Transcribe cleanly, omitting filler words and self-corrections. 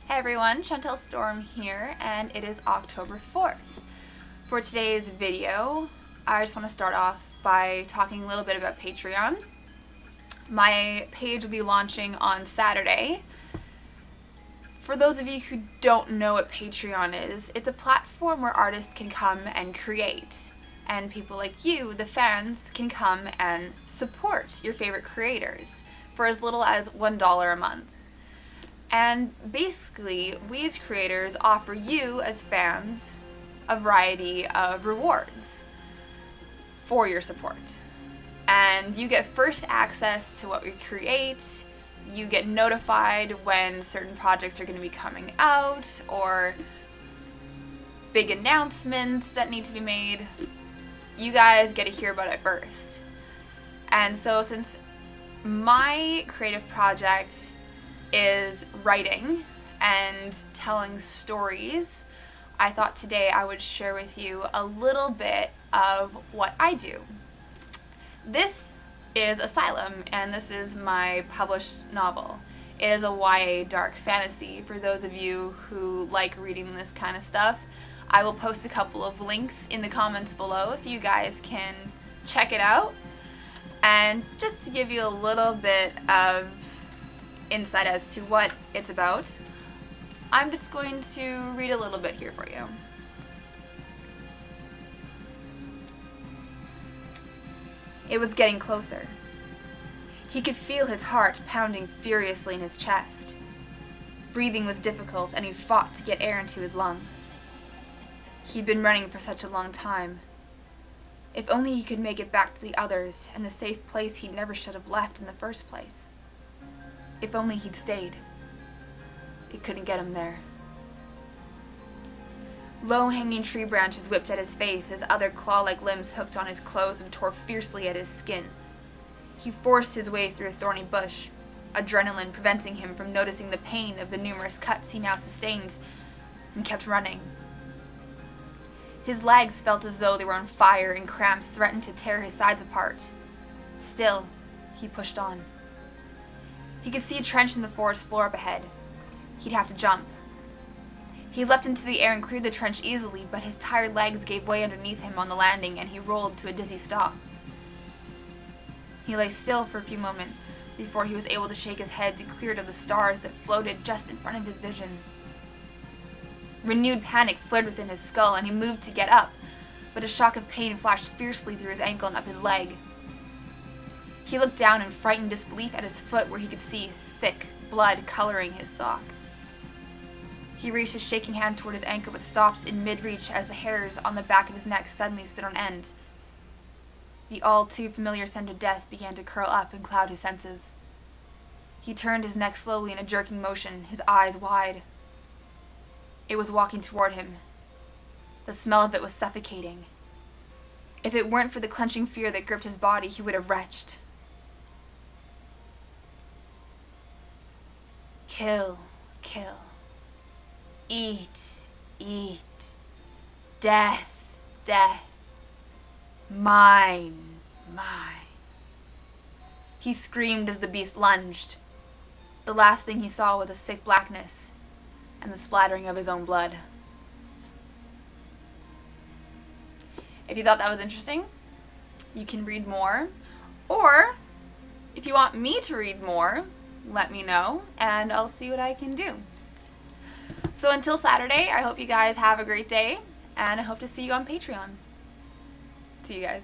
Hey everyone, Chantel Storm here, and it is October 4th. For today's video, I just want to start off by talking a little bit about Patreon. My page will be launching on Saturday. For those of you who don't know what Patreon is, it's a platform where artists can come and create, and people like you, the fans, can come and support your favorite creators for as little as $1 a month. And basically, we as creators offer you as fans a variety of rewards for your support. And you get first access to what we create, you get notified when certain projects are going to be coming out, or big announcements that need to be made. You guys get to hear about it first. And so since my creative project is writing and telling stories, I thought today I would share with you a little bit of what I do. This is Asylum, and this is my published novel. It is a YA dark fantasy. For those of you who like reading this kind of stuff, I will post a couple of links in the comments below so you guys can check it out. And just to give you a little bit of insight as to what it's about, I'm just going to read a little bit here for you. It was getting closer. He could feel his heart pounding furiously in his chest. Breathing was difficult, and he fought to get air into his lungs. He'd been running for such a long time. If only he could make it back to the others and the safe place he never should have left in the first place. If only he'd stayed. It couldn't get him there. Low-hanging tree branches whipped at his face as other claw-like limbs hooked on his clothes and tore fiercely at his skin. He forced his way through a thorny bush, adrenaline preventing him from noticing the pain of the numerous cuts he now sustained, and kept running. His legs felt as though they were on fire, and cramps threatened to tear his sides apart. Still, he pushed on. He could see a trench in the forest floor up ahead. He'd have to jump. He leapt into the air and cleared the trench easily, but his tired legs gave way underneath him on the landing, and he rolled to a dizzy stop. He lay still for a few moments before he was able to shake his head to clear it of the stars that floated just in front of his vision. Renewed panic flared within his skull, and he moved to get up, but a shock of pain flashed fiercely through his ankle and up his leg. He looked down in frightened disbelief at his foot, where he could see thick blood coloring his sock. He reached his shaking hand toward his ankle, but stopped in mid-reach as the hairs on the back of his neck suddenly stood on end. The all-too-familiar scent of death began to curl up and cloud his senses. He turned his neck slowly in a jerking motion, his eyes wide. It was walking toward him. The smell of it was suffocating. If it weren't for the clenching fear that gripped his body, he would have retched. Kill, kill. Eat, eat. Death, death. Mine, mine. He screamed as the beast lunged. The last thing he saw was a sick blackness and the splattering of his own blood. If you thought that was interesting, you can read more. Or, if you want me to read more, let me know, and I'll see what I can do. So until Saturday, I hope you guys have a great day, and I hope to see you on Patreon. See you guys.